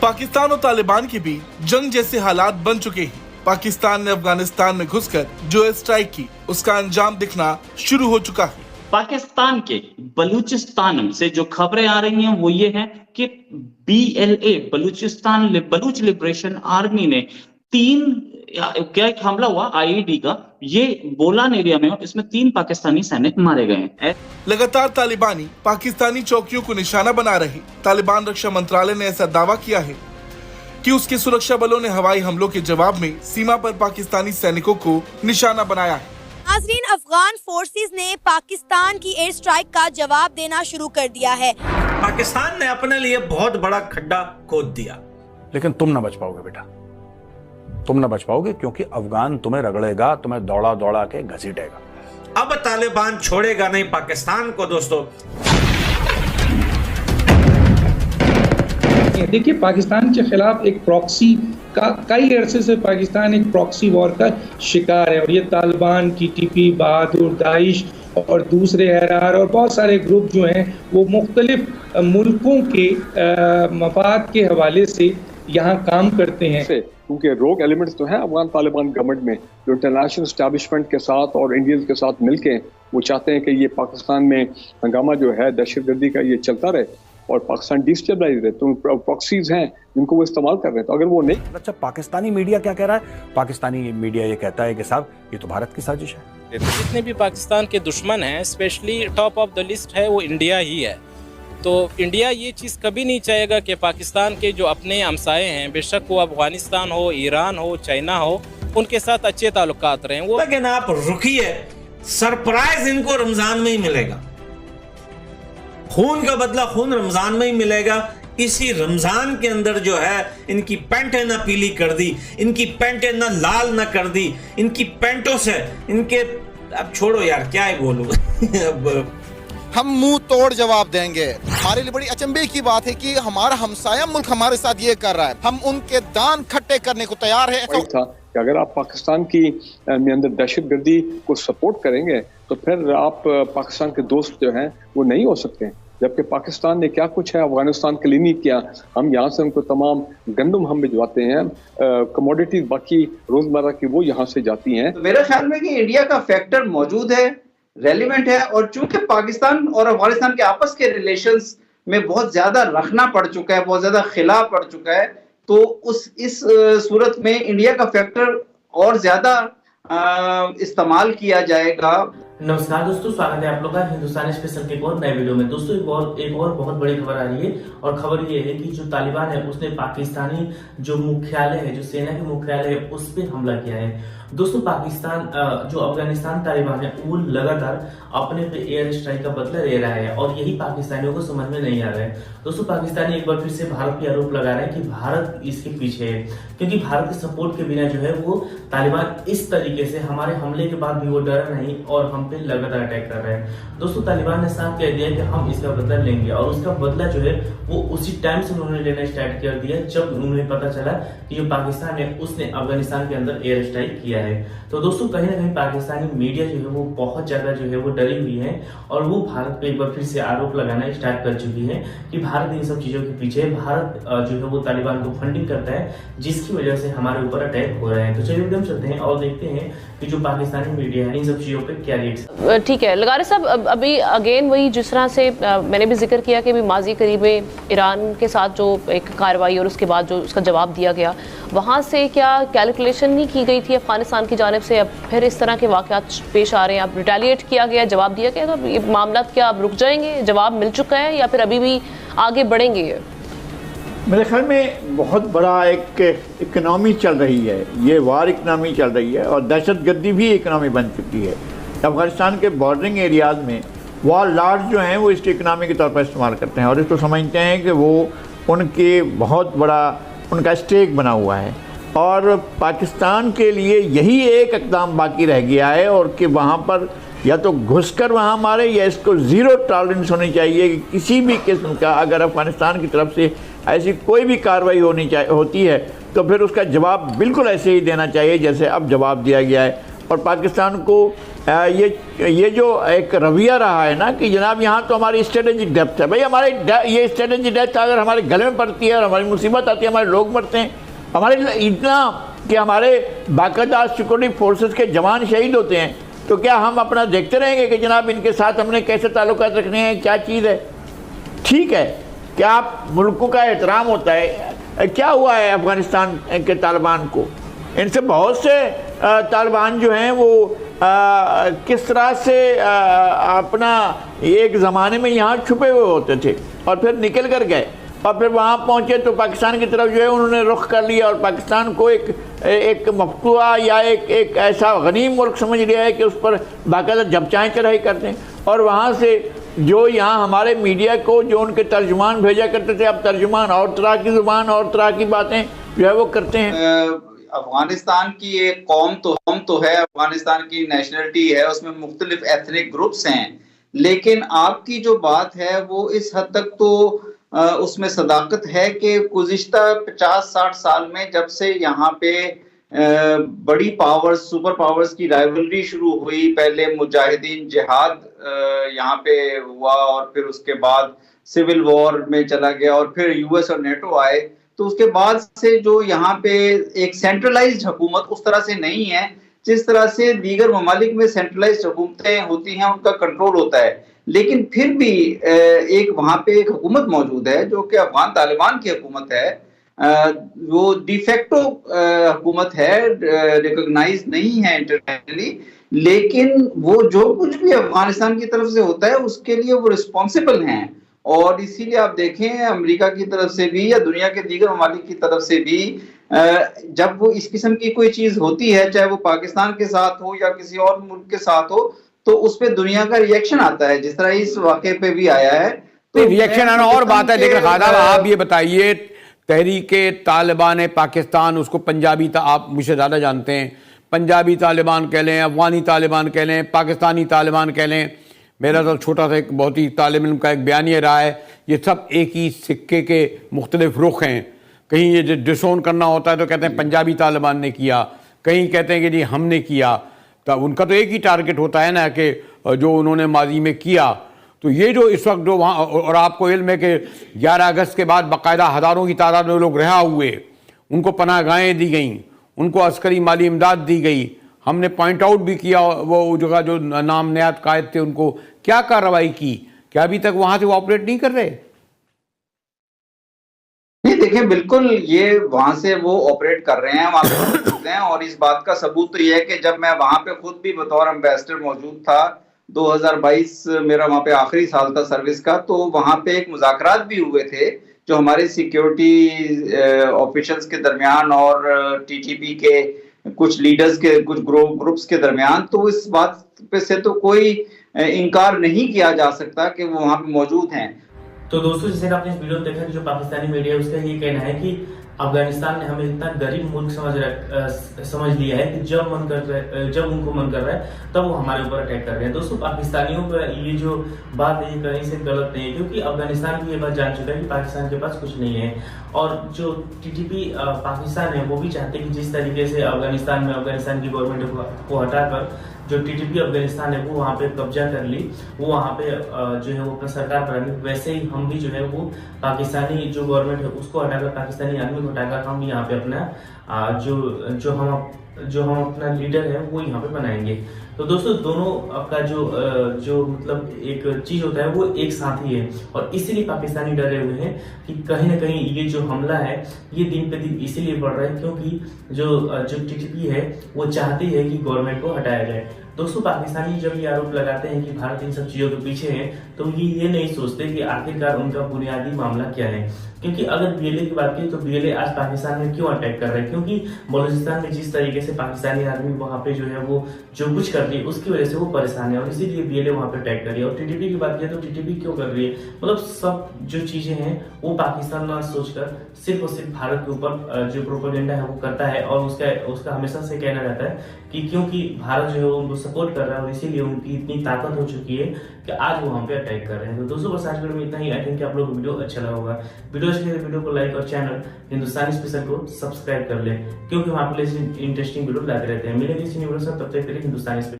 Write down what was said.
पाकिस्तान और तालिबान के बीच जंग जैसे हालात बन चुके हैं। पाकिस्तान ने अफगानिस्तान में घुसकर जो स्ट्राइक की, उसका अंजाम दिखना शुरू हो चुका है। पाकिस्तान के बलूचिस्तान से जो खबरें आ रही हैं वो ये है कि BLA बलूच लिबरेशन आर्मी ने एक हमला हुआ IED का, ये बोलान एरिया में, इसमें 3 पाकिस्तानी सैनिक मारे गए हैं। लगातार तालिबानी पाकिस्तानी चौकियों को निशाना बना रहे। तालिबान रक्षा मंत्रालय ने ऐसा दावा किया है कि उसके सुरक्षा बलों ने हवाई हमलों के जवाब में सीमा पर पाकिस्तानी सैनिकों को निशाना बनाया है। नाज़रीन, अफगान फोर्सेस ने पाकिस्तान की एयर स्ट्राइक का जवाब देना शुरू कर दिया है। पाकिस्तान ने अपने लिए बहुत बड़ा खड्डा खोद दिया, लेकिन तुम न बच पाओगे बेटा, तुम न बच पाओगे, क्योंकि अफगान तुम्हें रगड़ेगा, तुम्हें दौड़ा दौड़ा के घसीटेगा। अब तालिबान छोड़ेगा नहीं पाकिस्तान को। दोस्तों देखिए, पाकिस्तान के खिलाफ एक प्रॉक्सी का कई अरसे से पाकिस्तान एक प्रॉक्सी वॉर का शिकार है, और ये तालिबान, TTP, बहादुर, दाइश और दूसरे हरार और बहुत सारे ग्रुप जो हैं वो मुख्तलिफ मुल्कों के मफाद के हवाले से यहाँ काम करते हैं। क्योंकि रोग एलिमेंट्स तो हैं अफगान तालिबान गवर्नमेंट में, जो इंटरनेशनल एस्टैब्लिशमेंट के साथ और इंडियंस के साथ मिलके वो चाहते हैं कि ये पाकिस्तान में हंगामा जो है दहशतगर्दी का ये चलता रहे और पाकिस्तान डिस्टेबलाइज रहे। तो प्रॉक्सीज हैं जिनको वो इस्तेमाल कर रहे हैं। तो अगर वो नहीं, अच्छा, पाकिस्तानी मीडिया क्या कह रहा है? पाकिस्तानी मीडिया ये कहता है कि साहब ये तो भारत की साजिश है। जितने भी पाकिस्तान के दुश्मन हैं, specially top of the list है वो इंडिया ही है। तो इंडिया ये चीज़ कभी नहीं चाहेगा कि पाकिस्तान के जो अपने हमसाए हैं, बेशक वो अफगानिस्तान हो, ईरान हो, चाइना हो, उनके साथ अच्छे ताल्लुकात रहें। वो लेकिन आप रुकिए, सरप्राइज इनको रमजान में ही मिलेगा। खून का बदला खून रमजान में ही मिलेगा। इसी रमजान के अंदर जो है इनकी पैंटें ना पीली कर दी, इनकी पैंटें ना लाल ना कर दी, इनकी पैंटों से इनके, अब छोड़ो यार क्या ही बोलूं। हम मुंह तोड़ जवाब देंगे। हमारे लिए बड़ी अचंभे की बात है कि हमारा हमसाया मुल्क हमारे साथ ये कर रहा है, हम उनके दान खट्टे करने को तैयार है। था कि अगर आप पाकिस्तान की में अंदर दहशतगर्दी को सपोर्ट करेंगे तो फिर आप पाकिस्तान के दोस्त जो हैं वो नहीं हो सकते, जबकि पाकिस्तान ने क्या कुछ है अफगानिस्तान के लिए नहीं किया। हम यहाँ से उनको तमाम गंदम हम भिजवाते हैं, कमोडिटीज बाकी रोजमर्रा की वो यहाँ से जाती हैं। तो मेरे ख्याल में कि इंडिया का फैक्टर मौजूद है, रेलिवेंट है, और चूंकि पाकिस्तान और अफगानिस्तान के आपस के रिलेशंस में बहुत ज्यादा रखना पड़ चुका है, बहुत ज्यादा खिला पड़ चुका है, तो इस सूरत में इंडिया का फैक्टर और ज्यादा इस्तेमाल किया जाएगा। नमस्कार दोस्तों, स्वागत है आप लोग का हिंदुस्तान स्पेशल के एक और नए वीडियो में। दोस्तों एक और बहुत बड़ी खबर आ रही है, और खबर ये है कि जो तालिबान है उसने पाकिस्तानी जो मुख्यालय है, जो सेना के मुख्यालय है, उस पर हमला किया है। दोस्तों पाकिस्तान जो अफगानिस्तान तालिबान है वो लगातार अपने पे एयर स्ट्राइक का बदला ले रहा है, और यही पाकिस्तानियों को समझ में नहीं आ रहा है। दोस्तों पाकिस्तानी एक बार फिर से भारत पे आरोप लगा रहे हैं कि भारत इसके पीछे है, क्योंकि भारत के सपोर्ट के बिना जो है वो तालिबान इस तरीके से हमारे हमले के बाद भी वो डरा नहीं और हम पे लगातार अटैक कर रहे हैं। दोस्तों तालिबान ने साफ कह दिया कि हम इसका बदला लेंगे, और उसका बदला जो है वो उसी टाइम से उन्होंने लेना स्टार्ट कर दिया जब उन्हें पता चला कि जो पाकिस्तान है उसने अफगानिस्तान के अंदर एयर स्ट्राइक किया है। तो दोस्तों कहीं ना कहीं पाकिस्तानी मीडिया जो है वो बहुत ज्यादा जो है वो डरी हुई है, और वो भारत पे एक बार फिर से आरोप लगाना स्टार्ट कर चुकी है कि भारत इन सब चीजों के पीछे, भारत जो है वो तालिबान को फंडिंग करता है, जिसकी वजह से हमारे ऊपर अटैक हो रहे हैं। तो चलिए हम चलते हैं और देखते हैं कि जो पाकिस्तानी मीडिया है इन सब चीजों पे क्या रिएक्शन। ठीक है लगारे साहब, अभी अगेन वही जिस तरह से मैंने भी जिक्र किया कि अभी माजी करीब में ईरान के साथ जो एक कार्रवाई और उसके बाद जो उसका जवाब दिया गया, वहाँ से क्या कैलकुलेशन नहीं की गई थी अफगानिस्तान की जानिब से? अब फिर इस तरह के वाक़यात पेश आ रहे हैं, अब रिटेलिएट किया गया, जवाब दिया गया, तो ये मामला क्या अब रुक जाएंगे? जवाब मिल चुका है या फिर अभी भी आगे बढ़ेंगे? मेरे ख्याल में बहुत बड़ा एक इकनॉमी चल रही है, ये वार इकनॉमी चल रही है, और दहशतगर्दी भी इकनॉमी बन चुकी है। अफगानिस्तान के बॉर्डरिंग एरियाज़ में वार लॉर्ड्स जो हैं वो इसकी इकनॉमी के तौर पर इस्तेमाल करते हैं, और इसको समझते हैं कि वो उनके बहुत बड़ा उनका स्टेक बना हुआ है। और पाकिस्तान के लिए यही एक इक़दाम बाकी रह गया है, और कि वहाँ पर या तो घुसकर वहाँ मारे, या इसको ज़ीरो टॉलरेंस होनी चाहिए कि किसी भी किस्म का अगर अफ़गानिस्तान की तरफ से ऐसी कोई भी कार्रवाई होती है तो फिर उसका जवाब बिल्कुल ऐसे ही देना चाहिए जैसे अब जवाब दिया गया है। और पाकिस्तान को ये जो एक रवैया रहा है ना कि जनाब यहाँ तो हमारी स्ट्रेटेजिक डेप्थ है। भाई हमारे ये स्ट्रेटेजिक डेप्थ अगर हमारे गले में पड़ती है और हमारी मुसीबत आती है, हमारे लोग मरते हैं, हमारे इतना कि हमारे बाकायदा सिक्योरिटी फोर्सेस के जवान शहीद होते हैं, तो क्या हम अपना देखते रहेंगे कि जनाब इनके साथ हमने कैसे ताल्लुकात रखने हैं, क्या चीज़ है? ठीक है, क्या आप मुल्कों का एहतराम होता है? क्या हुआ है अफ़गानिस्तान के तालिबान को? इनसे बहुत से तालिबान जो हैं वो किस तरह से अपना एक ज़माने में यहाँ छुपे हुए होते थे और फिर निकल कर गए और फिर वहाँ पहुँचे तो पाकिस्तान की तरफ जो है उन्होंने रुख कर लिया और पाकिस्तान को एक मफतूआ या एक ऐसा गनीम मुल्क समझ लिया है कि उस पर बाकायदा जबचाएँ चढ़ाई करते हैं। और वहाँ से जो यहाँ हमारे मीडिया को जो उनके तर्जुमान भेजा करते थे, अब तर्जुमान और तरह की ज़ुबान और तरह की बातें जो है वो करते हैं। अफगानिस्तान की एक कौम तो है, अफगानिस्तान की नेशनलिटी है, उसमें मुख्तलिफ एथनिक ग्रुप्स हैं, लेकिन आपकी जो बात है वो इस हद तक तो उसमें सदाकत है कि गुज़िश्ता 50-60 साल में जब से यहाँ पे बड़ी पावर्स, सुपर पावर्स की राइवलरी शुरू हुई, पहले मुजाहिदीन जिहाद यहाँ पे हुआ और फिर उसके बाद सिविल वॉर में चला गया और फिर यूएस और नेटो आए, तो उसके बाद से जो यहाँ पे एक सेंट्रलाइज्ड हुकूमत उस तरह से नहीं है जिस तरह से दीगर ममालिक में सेंट्रलाइज्ड हुकूमतें होती हैं, उनका कंट्रोल होता है। लेकिन फिर भी एक वहाँ पे एक हुकूमत मौजूद है जो कि अफगान तालिबान की हुकूमत है, वो डिफेक्टो हुकूमत है, रिकॉग्नाइज नहीं है इंटरनेशनली, लेकिन वो जो कुछ भी अफगानिस्तान की तरफ से होता है उसके लिए वो रिस्पॉन्सिबल हैं। और इसीलिए आप देखें अमेरिका की तरफ से भी या दुनिया के दीगर ममालिक की तरफ से भी जब वो इस किस्म की कोई चीज होती है, चाहे वो पाकिस्तान के साथ हो या किसी और मुल्क के साथ हो, तो उस पर दुनिया का रिएक्शन आता है, जिस तरह इस वाक़े पे भी आया है। तो रिएक्शन आना और बात है, लेकिन खादाब आप ये बताइए, तहरीके तालिबान पाकिस्तान, उसको पंजाबी आप मुझसे ज़्यादा जानते हैं, पंजाबी तालिबान कह लें, अफगानी तालिबान कह लें, पाकिस्तानी तालिबान कह लें, मेरा तो छोटा सा एक बहुत ही तालिब इल्म का एक बयान ये रहा है, ये सब एक ही सिक्के के मुख्तलिफ रुख हैं। कहीं ये डिसोन करना होता है तो कहते हैं पंजाबी तालिबान ने किया, कहीं कहते हैं कि जी हमने किया, तो उनका तो एक ही टारगेट होता है ना कि जो उन्होंने माजी में किया। तो ये जो इस वक्त जो वहाँ, और आपको इल्म है कि 11 अगस्त के बाद बाकायदा हज़ारों की तादाद में लोग रिहा हुए, उनको पनाहगाहें दी गई, उनको अस्करी माली इमदाद दी गई, हमने पॉइंट आउट भी किया वो जगह जो नामनियात कायद थे उनको क्या कार्रवाई की, क्या अभी तक वहाँ से वो ऑपरेट नहीं कर रहे? नहीं, देखें बिल्कुल ये वहां से वो ऑपरेट कर रहे हैं, वहां पे हैं, और इस बात का सबूत तो ये है कि जब मैं वहां पे खुद भी बतौर एम्बेसडर मौजूद था, 2022 मेरा वहां पे आखिरी साल था सर्विस का, तो वहां पे एक मुज़ाकरात भी हुए थे जो हमारे सिक्योरिटी ऑफिशियल्स के दरमियान और टीटीपी के कुछ लीडर्स के कुछ ग्रुप्स के दरमियान। तो इस बात पे से तो कोई इनकार नहीं किया जा सकता कि वो वहां पे मौजूद हैं। तो दोस्तों, जैसे आपने इस वीडियो में देखा कि जो पाकिस्तानी मीडिया है उसका ये कहना है कि अफगानिस्तान ने हमें इतना गरीब मुल्क समझ लिया है कि जब उनको मन कर रहा है तब वो हमारे ऊपर अटैक कर रहे हैं। दोस्तों, पाकिस्तानियों का ये जो बात है ये कहीं से गलत नहीं है, क्योंकि अफगानिस्तान भी ये बात जान चुका है कि पाकिस्तान के पास कुछ नहीं है। और जो टीटीपी पाकिस्तान है वो भी चाहते हैं कि जिस तरीके से अफगानिस्तान में अफगानिस्तान की गवर्नमेंट को हटाकर जो टीटीपी अफगानिस्तान है वो वहाँ पे कब्जा कर ली, वो वहाँ पे जो है वो अपना सरकार बनानी, वैसे ही हम भी जो है वो पाकिस्तानी जो गवर्नमेंट है उसको हटाकर, पाकिस्तानी आर्मी को हटाकर हम यहाँ पे अपना जो हम अपना लीडर है वो यहाँ पे बनाएंगे। तो दोस्तों, दोनों का जो मतलब एक चीज होता है वो एक साथ ही है, और इसीलिए पाकिस्तानी डरे हुए हैं कि कहीं ना कहीं ये जो हमला है ये दिन पे दिन इसीलिए बढ़ रहा है क्योंकि जो टीटीपी है वो चाहती है कि गवर्नमेंट को हटाया जाए। दोस्तों, पाकिस्तानी जब ये आरोप लगाते हैं कि भारत इन सब चीजों के पीछे है, तो ये नहीं सोचते कि आखिरकार उनका बुनियादी मामला क्या है। क्योंकि अगर बीएलए की बात की तो बीएलए आज पाकिस्तान में क्यों अटैक कर रहा है, क्योंकि बलूचिस्तान में जिस तरीके से पाकिस्तानी आर्मी वहां पे जो है वो जो कुछ कर रही है उसकी वजह से वो परेशान है, और इसीलिए बीएलए वहां पे अटैक कर रही है। और टीटीपी की बात की तो टीटीपी क्यों कर रही है, मतलब सब जो चीजें हैं वो पाकिस्तान ना सोचकर सिर्फ और सिर्फ भारत के ऊपर जो प्रोपेगेंडा है वो करता है, और उसका हमेशा से कहना रहता है कि क्योंकि भारत जो है वो उनको सपोर्ट कर रहा है और इसीलिए उनकी इतनी ताकत हो चुकी है कि आज वो वहां पे अटैक कर रहे हैं। तो दोस्तों, बस आज वीडियो में इतना ही। आई थिंक आप लोगों को वीडियो अच्छा लगा होगा। वीडियो को लाइक और चैनल हिंदुस्तानी स्पेशल को सब्सक्राइब कर ले, क्योंकि हम आपके लिए इंटरेस्टिंग वीडियो लाते रहते हैं। मिलेंगे इसी वीडियो से, तब तक के लिए हिंदुस्तानी